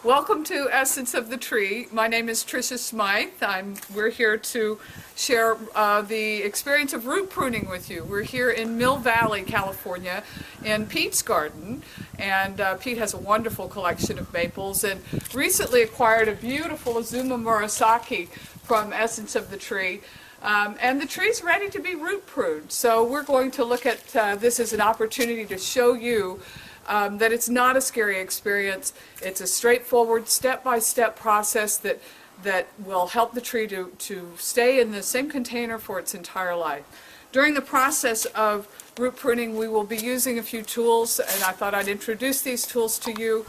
Welcome to Essence of the Tree. My name is Tricia Smyth. We're here to share the experience of root pruning with you. We're here in Mill Valley, California, in Pete's garden, and Pete has a wonderful collection of maples and recently acquired a beautiful Azuma Murasaki from Essence of the Tree. And the tree's ready to be root pruned. So we're going to look at this as an opportunity to show you that it's not a scary experience. It's a straightforward, step-by-step process that will help the tree to stay in the same container for its entire life. During the process of root pruning, we will be using a few tools, and I thought I'd introduce these tools to you.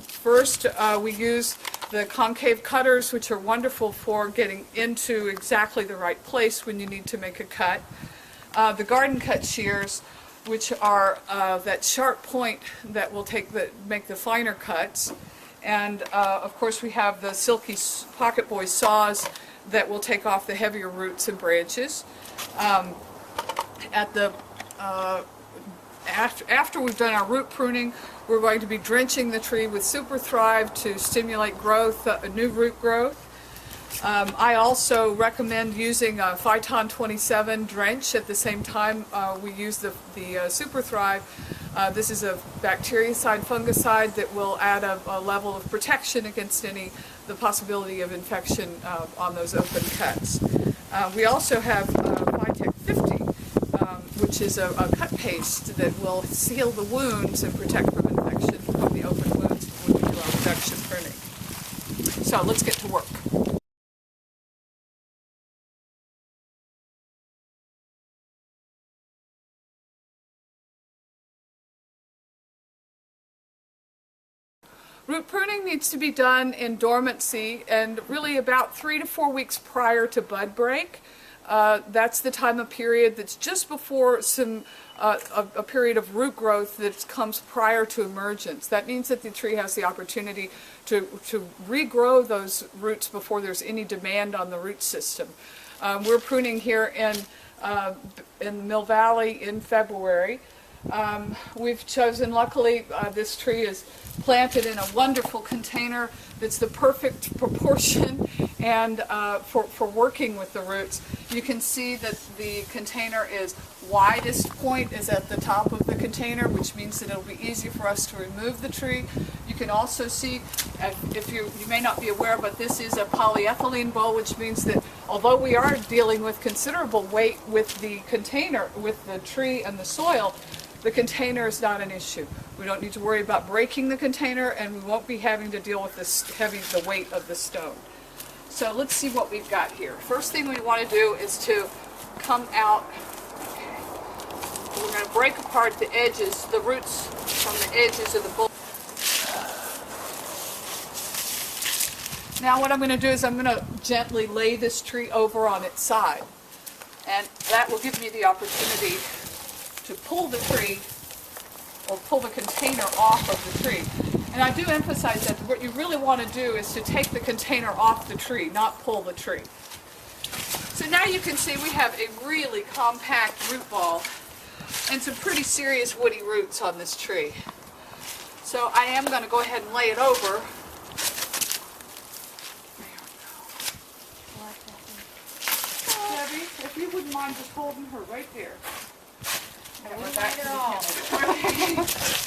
First, we use the concave cutters, which are wonderful for getting into exactly the right place when you need to make a cut. The garden cut shears, which are that sharp point that will make the finer cuts. And of course we have the silky pocket boy saws that will take off the heavier roots and branches. After we've done our root pruning, we're going to be drenching the tree with Super Thrive to stimulate growth, new root growth. I also recommend using a Phyton 27 drench at the same time we use the Super Thrive. This is a bactericide, fungicide that will add a level of protection against the possibility of infection on those open cuts. We also have Phytech 50, which is a cut paste that will seal the wounds and protect from infection from the open wounds when we do our reduction pruning. So let's get to work. Root pruning needs to be done in dormancy and really about 3 to 4 weeks prior to bud break. That's the time of period that's just before a period of root growth that comes prior to emergence. That means that the tree has the opportunity to regrow those roots before there's any demand on the root system. We're pruning here in Mill Valley in February. We've chosen, luckily, this tree is planted in a wonderful container that's the perfect proportion and for working with the roots. You can see that the container is widest point is at the top of the container, which means that it'll be easy for us to remove the tree. You can also see, if you may not be aware, but this is a polyethylene bowl, which means that although we are dealing with considerable weight with the container, with the tree and the soil, the container is not an issue. We don't need to worry about breaking the container, and we won't be having to deal with the weight of the stone. So let's see what we've got here. First thing we want to do is to come out. We're going to break apart the edges, the roots from the edges of the bowl. Now what I'm going to do is I'm going to gently lay this tree over on its side, and that will give me the opportunity to pull the tree or pull the container off of the tree. And I do emphasize that what you really want to do is to take the container off the tree, not pull the tree. So now you can see we have a really compact root ball and some pretty serious woody roots on this tree. So I am going to go ahead and lay it over. Debbie, if you wouldn't mind just holding her right there.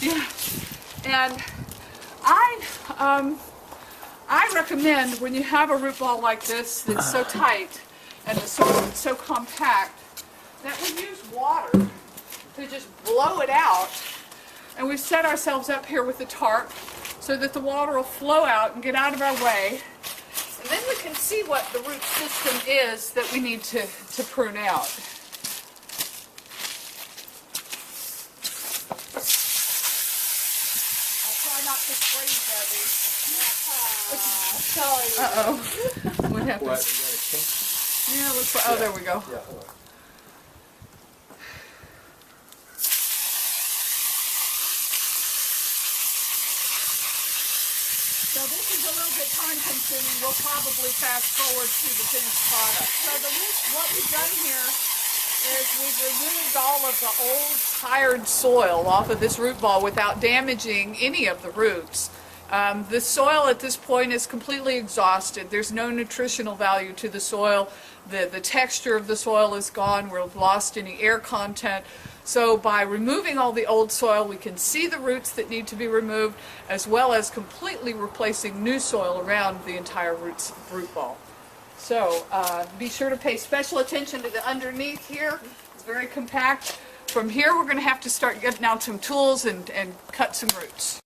Yeah. And I recommend when you have a root ball like this that's so tight and the soil is so compact that we use water to just blow it out, and we've set ourselves up here with the tarp so that the water will flow out and get out of our way, and then we can see what the root system is that we need to prune out. Uh-oh. What happened? Yeah, looks like, oh, there we go. So this is a little bit time consuming. We'll probably fast forward to the finished product. So what we've done here is we've removed all of the old tired soil off of this root ball without damaging any of the roots. The soil at this point is completely exhausted. There's no nutritional value to the soil. The texture of the soil is gone. We've lost any air content. So by removing all the old soil, we can see the roots that need to be removed, as well as completely replacing new soil around the entire root ball. So be sure to pay special attention to the underneath here. It's very compact. From here, we're going to have to start getting out some tools and cut some roots.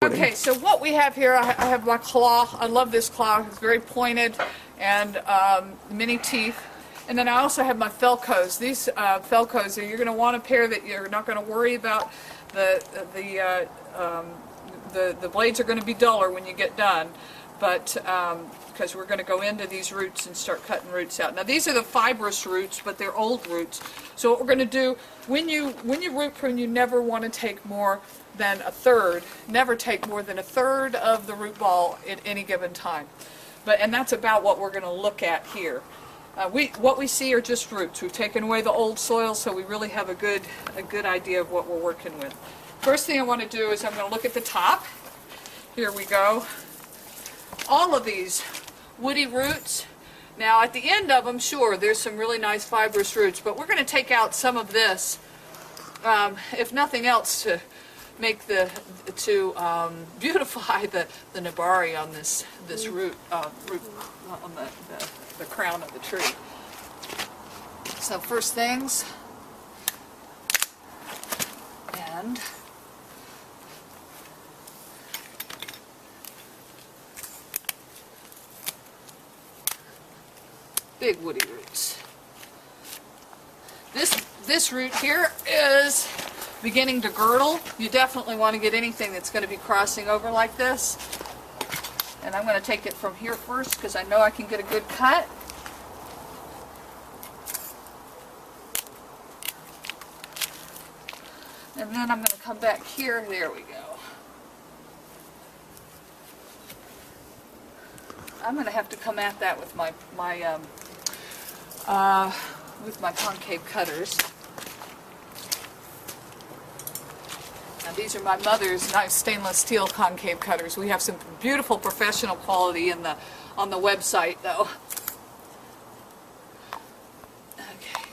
Okay, so what we have here, I have my claw. I love this claw. It's very pointed and many teeth. And then I also have my Felcos. These Felcos, you're going to want a pair that you're not going to worry about. The blades are going to be duller when you get done, but because we're going to go into these roots and start cutting roots out. Now these are the fibrous roots, but they're old roots. So what we're going to do, when you root prune, you never want to take more than a third. Never take more than a third of the root ball at any given time. And that's about what we're going to look at here. What we see are just roots. We've taken away the old soil, so we really have a good idea of what we're working with. First thing I want to do is I'm going to look at the top. Here we go. All of these woody roots. Now at the end of them, sure, there's some really nice fibrous roots, but we're going to take out some of this, if nothing else, to make beautify the nabari on this root on the crown of the tree. So first things, and big woody roots. This root here is beginning to girdle. You definitely want to get anything that's going to be crossing over like this. And I'm going to take it from here first because I know I can get a good cut. And then I'm going to come back here. There we go. I'm going to have to come at that with my concave cutters. Now these are my mother's nice stainless steel concave cutters. We have some beautiful professional quality on the website though. Okay.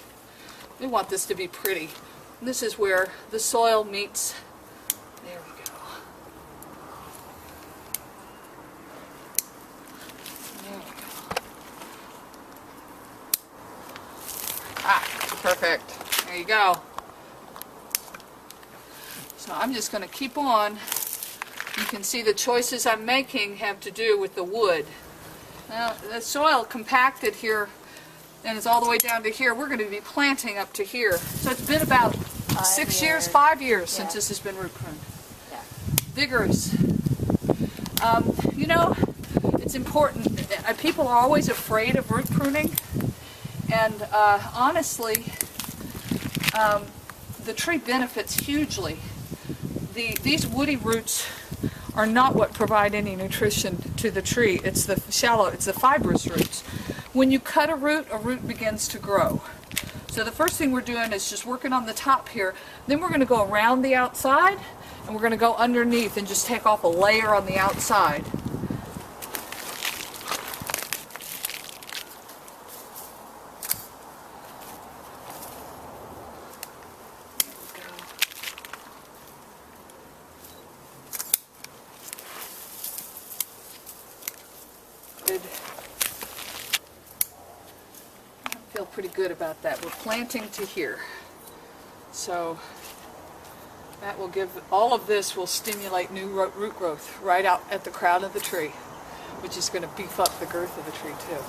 We want this to be pretty. And this is where the soil meets. There we go. There we go. Ah, perfect. There you go. So I'm just going to keep on. You can see the choices I'm making have to do with the wood. Now the soil compacted here and it's all the way down to here. We're going to be planting up to here. So it's been about 5 years since this has been root pruned. Yeah. Vigorous. You know, it's important. People are always afraid of root pruning, and honestly, the tree benefits hugely. These woody roots are not what provide any nutrition to the tree. It's the fibrous roots. When you cut a root begins to grow. So the first thing we're doing is just working on the top here. Then we're going to go around the outside, and we're going to go underneath and just take off a layer on the outside. Good. I feel pretty good about that. We're planting to here. So that will give, all of this will stimulate new root growth right out at the crown of the tree, which is going to beef up the girth of the tree too.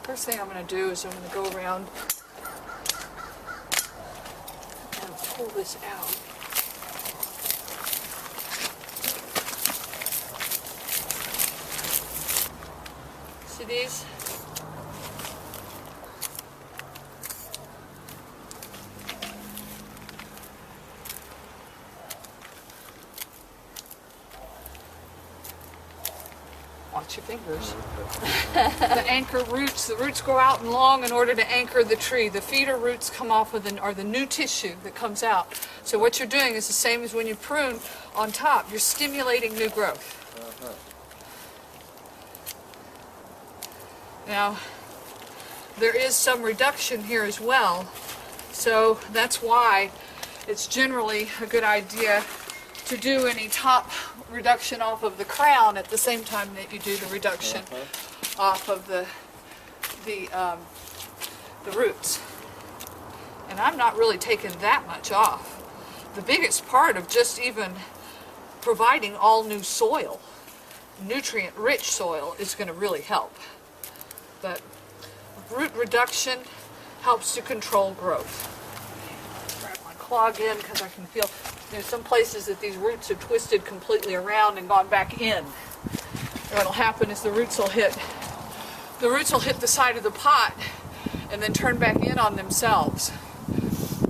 First thing I'm going to do is I'm going to go around and pull this out. See these? Watch your fingers. The anchor roots, the roots grow out and long in order to anchor the tree. The feeder roots come off of the new tissue that comes out. So what you're doing is the same as when you prune on top. You're stimulating new growth. Now, there is some reduction here as well. So that's why it's generally a good idea to do any top reduction off of the crown at the same time that you do the reduction off of the roots. And I'm not really taking that much off. The biggest part of just even providing all new soil, nutrient-rich soil, is going to really help. But root reduction helps to control growth. Grab my claw again because I can feel there's some places that these roots are twisted completely around and gone back in. And what'll happen is the roots will hit the side of the pot and then turn back in on themselves,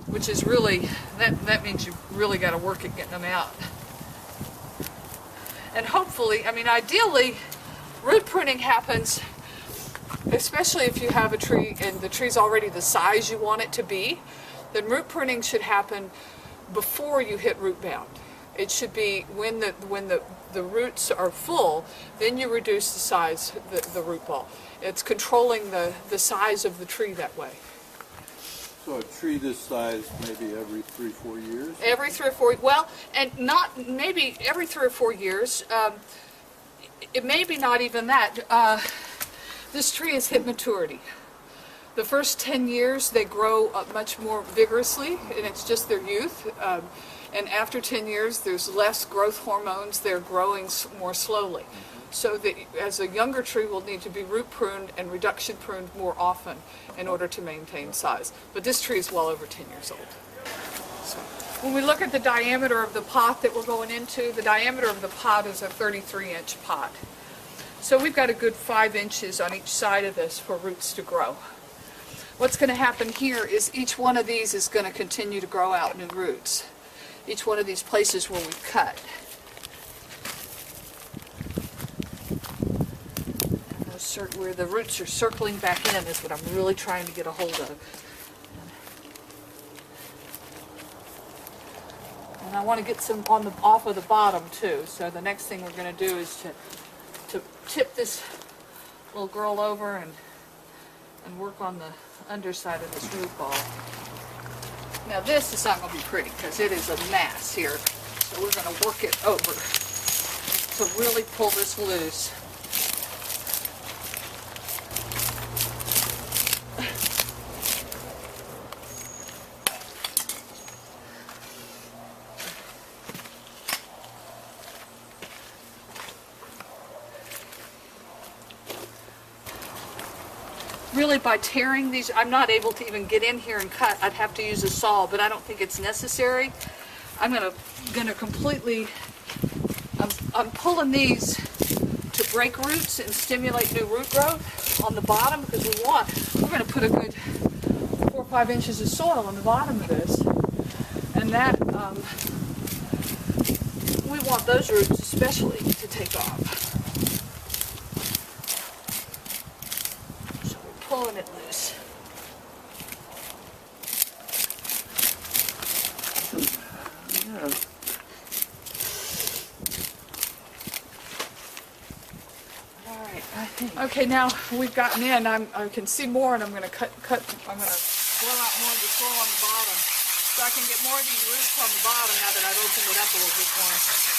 which is really, that means you've really got to work at getting them out. And hopefully, I mean, ideally, root pruning happens, especially if you have a tree and the tree's already the size you want it to be, then root pruning should happen before you hit root bound. It should be when the roots are full, then you reduce the size, the root ball. It's controlling the size of the tree that way. So a tree this size maybe every 3-4 years? Every 3 or 4, well, and not maybe every 3 or 4 years. It may be not even that. This tree has hit maturity. The first 10 years they grow much more vigorously, and it's just their youth. And after 10 years there's less growth hormones, they're growing more slowly. So that as a younger tree will need to be root pruned and reduction pruned more often in order to maintain size. But this tree is well over 10 years old. So when we look at the diameter of the pot that we're going into, the diameter of the pot is a 33-inch pot. So we've got a good 5 inches on each side of this for roots to grow. What's going to happen here is each one of these is going to continue to grow out new roots. Each one of these places where we cut. Where the roots are circling back in is what I'm really trying to get a hold of. And I want to get some off of the bottom too. So the next thing we're going to do is to tip this little girl over and work on the underside of this root ball. Now this is not going to be pretty because it is a mass here. So we're going to work it over to really pull this loose. Really, by tearing these, I'm not able to even get in here and cut. I'd have to use a saw, but I don't think it's necessary. I'm gonna completely, I'm pulling these to break roots and stimulate new root growth on the bottom because we're gonna put a good 4 or 5 inches of soil on the bottom of this, and that we want those roots especially to take off. Pulling it loose. Yeah. All right, I think. Okay, now we've gotten in. I can see more, and I'm going to cut. I'm going to blow out more of the soil on the bottom, so I can get more of these roots on the bottom now that I've opened it up a little bit more.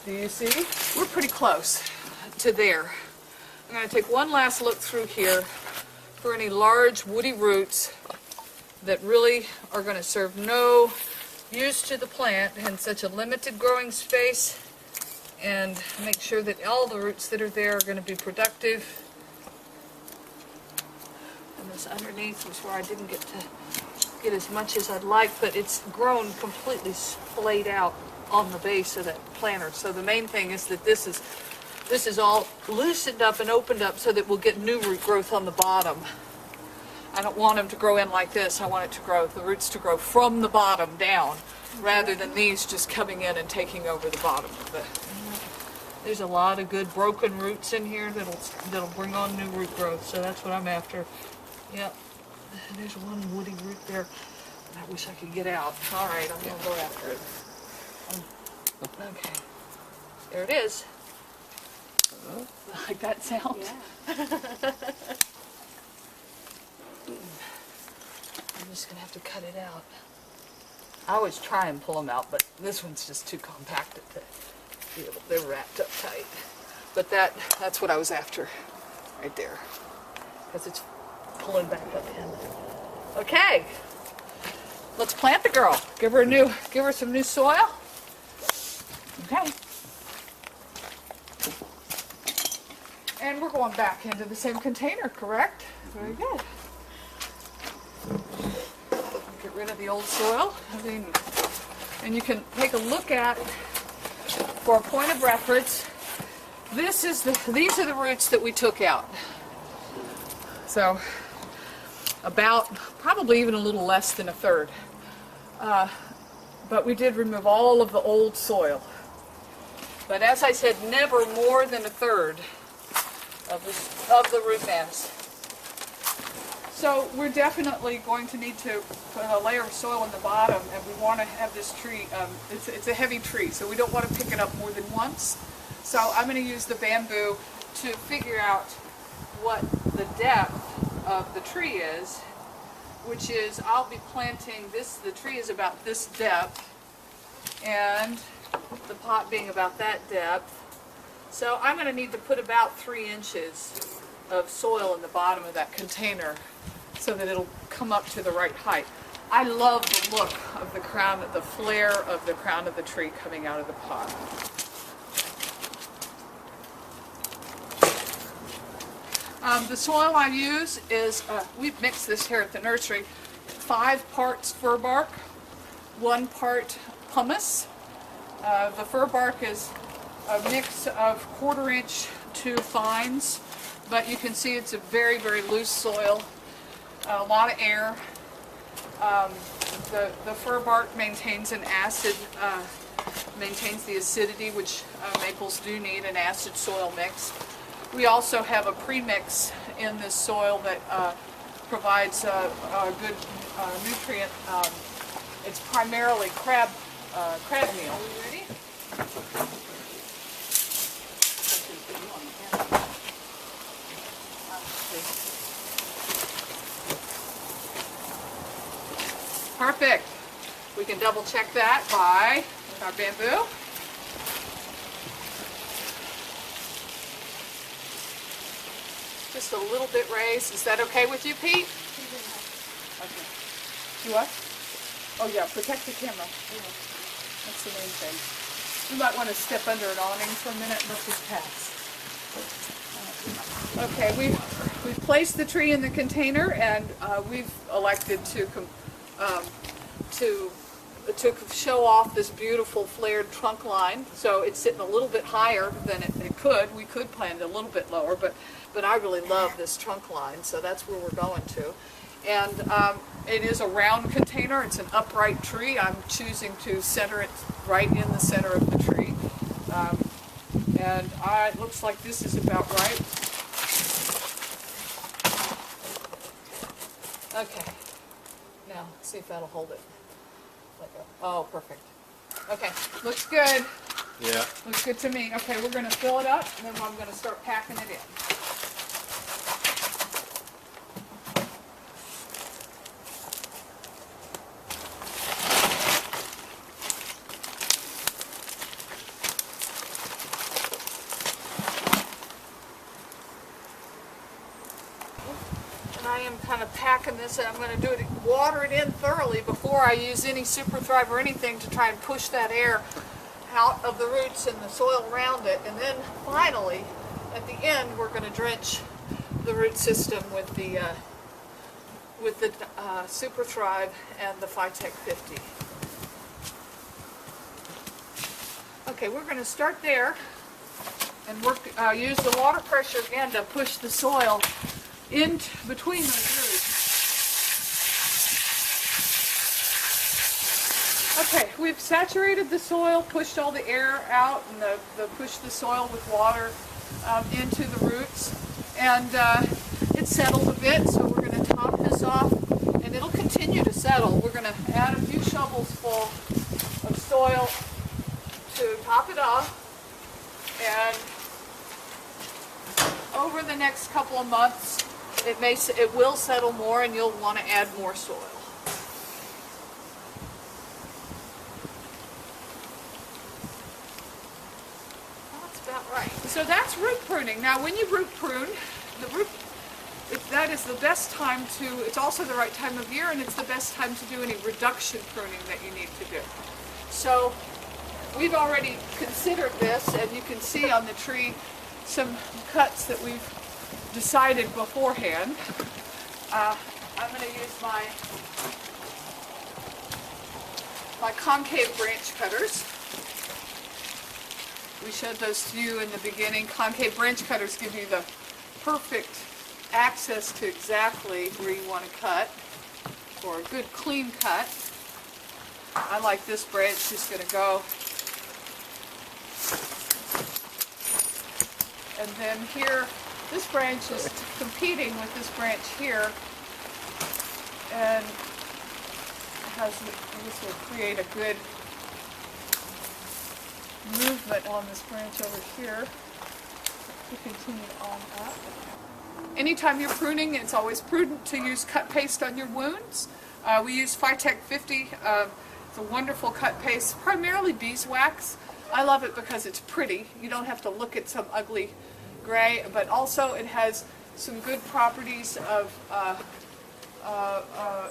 Do you see? We're pretty close to there. I'm going to take one last look through here for any large woody roots that really are going to serve no use to the plant in such a limited growing space, and make sure that all the roots that are there are going to be productive. And this underneath was where I didn't get as much as I'd like, but it's grown completely splayed out on the base of that planter. So the main thing is that this is all loosened up and opened up so that we'll get new root growth on the bottom. I don't want them to grow in like this. I want the roots to grow from the bottom down, rather than these just coming in and taking over the bottom of it. There's a lot of good broken roots in here that'll bring on new root growth, so that's what I'm after. Yep. There's one woody root there that I wish I could get out. All right, I'm going to go after it. Okay. There it is. Like that sound? Yeah. I'm just going to have to cut it out. I always try and pull them out, but this one's just too compacted to be able, they're wrapped up tight. But that's what I was after right there, because it's pulling back up in. Okay, let's plant the girl. Give her some new soil. Okay. And we're going back into the same container, correct? Very good. Get rid of the old soil. And you can take a look at, for a point of reference, these are the roots that we took out. So about, probably even a little less than a third. But we did remove all of the old soil. But as I said, never more than a third of the root mass. So we're definitely going to need to put a layer of soil in the bottom, and we want to have this tree, it's a heavy tree, so we don't want to pick it up more than once. So I'm going to use the bamboo to figure out what the depth of the tree is, which is, I'll be planting this, the tree is about this depth, and the pot being about that depth. So I'm going to need to put about 3 inches of soil in the bottom of that container so that it'll come up to the right height. I love the look of the crown, the flare of the crown of the tree coming out of the pot. The soil I use is, we've mixed this here at the nursery, 5 parts fir bark, 1 part pumice. The fir bark is a mix of 1/4 inch to fines, but you can see it's a very, very loose soil, a lot of air. The fir bark maintains an acid, maintains the acidity, which maples do need, an acid soil mix. We also have a premix in this soil that provides a good nutrient. It's primarily crab meal. Are we ready? Perfect. We can double check that with our bamboo. Just a little bit raised. Is that okay with you, Pete? Okay. You what? Oh yeah, protect the camera. That's the main thing. You might want to step under an awning for a minute and let this pass. Okay, we've placed the tree in the container, and we've elected to show off this beautiful flared trunk line. So it's sitting a little bit higher than it could. We could plant it a little bit lower, but I really love this trunk line, so that's where we're going to. And it is a round container. It's an upright tree. I'm choosing to center it right in the center of the tree. And it looks like this is about right. Okay. Now, see if that'll hold it. Oh, perfect. Okay, looks good. Yeah. Looks good to me. Okay, we're going to fill it up, and then I'm going to start packing it in. I am kind of packing this, and I'm going to water it in thoroughly before I use any Super Thrive or anything to try and push that air out of the roots and the soil around it. And then finally, at the end, we're going to drench the root system with the with the Super Thrive and the Phytech 50. Okay, we're going to start there and use the water pressure again to push the soil in between those roots. Okay, we've saturated the soil, pushed all the air out, and pushed the soil with water into the roots, and it settled a bit, so we're going to top this off, and it'll continue to settle. We're going to add a few shovels full of soil to top it off, and over the next couple of months, it will settle more, and you'll want to add more soil. Right. So that's root pruning. Now when you root prune, that is the best time it's also the right time of year, and it's the best time to do any reduction pruning that you need to do. So we've already considered this, and you can see on the tree some cuts that we've decided beforehand. I'm going to use my concave branch cutters. We showed those to you in the beginning. Concave branch cutters give you the perfect access to exactly where you want to cut for a good clean cut. I like this branch, just going to go. And then here, this branch is competing with this branch here, and this will create a good movement on this branch over here to continue on up. Anytime you're pruning, it's always prudent to use cut paste on your wounds. We use Phytech 50. It's a wonderful cut paste, primarily beeswax. I love it because it's pretty. You don't have to look at some ugly gray, but also it has some good properties of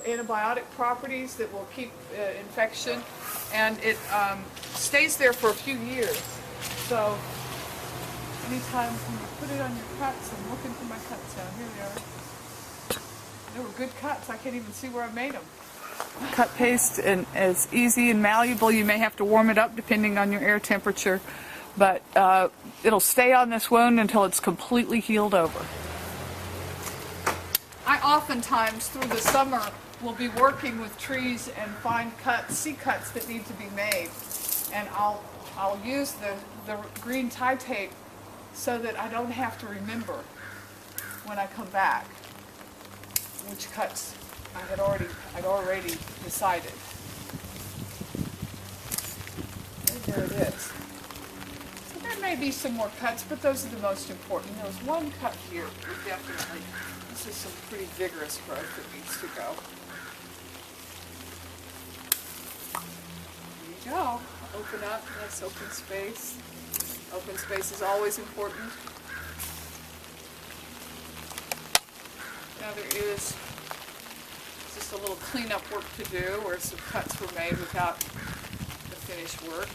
antibiotic properties that will keep infection, and it stays there for a few years. So anytime you put it on your cuts, I'm looking for my cuts now. Here they are. They were good cuts. I can't even see where I made them. Cut paste and is easy and malleable. You may have to warm it up depending on your air temperature, but it'll stay on this wound until it's completely healed over. I oftentimes, through the summer, will be working with trees and find see cuts that need to be made. And I'll use the green tie tape so that I don't have to remember when I come back which cuts I'd already decided. And there it is. So there may be some more cuts, but those are the most important. There's one cut here, definitely. This is some pretty vigorous growth that needs to go. There you go. Open up, nice open space. Open space is always important. Now there is just a little cleanup work to do where some cuts were made without the finished work.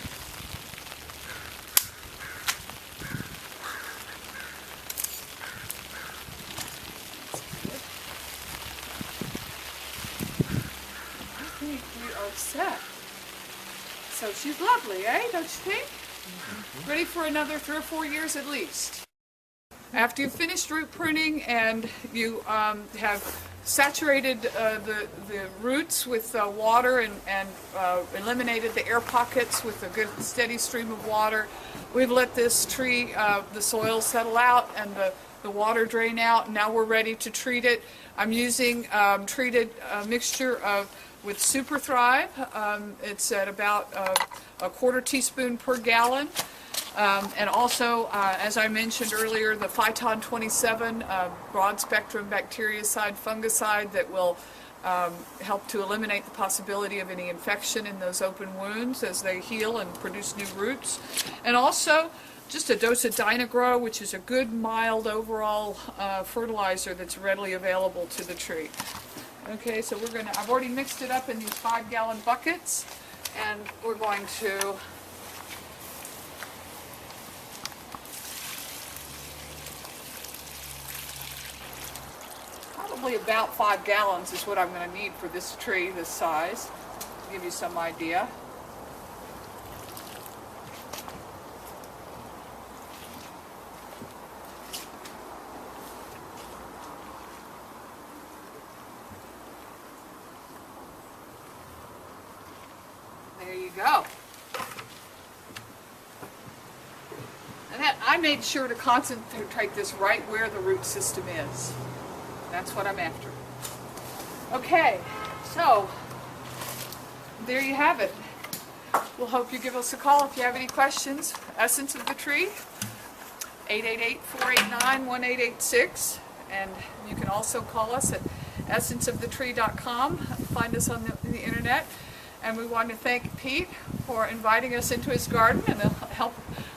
Set. So she's lovely, eh? Don't you think? Mm-hmm. Ready for another 3 or 4 years at least. After you've finished root pruning and you have saturated the roots with water and eliminated the air pockets with a good steady stream of water, we've let this tree, the soil settle out and the water drain out. Now we're ready to treat it. I'm using treated mixture with Super Thrive. It's at about a quarter teaspoon per gallon. And also, as I mentioned earlier, the Phyton 27 broad spectrum bactericide, fungicide that will help to eliminate the possibility of any infection in those open wounds as they heal and produce new roots. And also, just a dose of Dynagrow, which is a good, mild overall fertilizer that's readily available to the tree. Okay, so I've already mixed it up in these 5-gallon buckets, and we're going to probably probably about 5 gallons is what I'm going to need for this tree, this size, to give you some idea. There you go. And I made sure to concentrate this right where the root system is. That's what I'm after. Okay, so there you have it. We'll hope you give us a call if you have any questions. Essence of the Tree, 888-489-1886. And you can also call us at essenceofthetree.com. Find us on the internet. And we want to thank Pete for inviting us into his garden and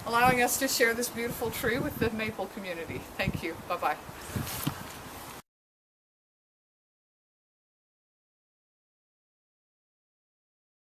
allowing us to share this beautiful tree with the maple community. Thank you. Bye-bye.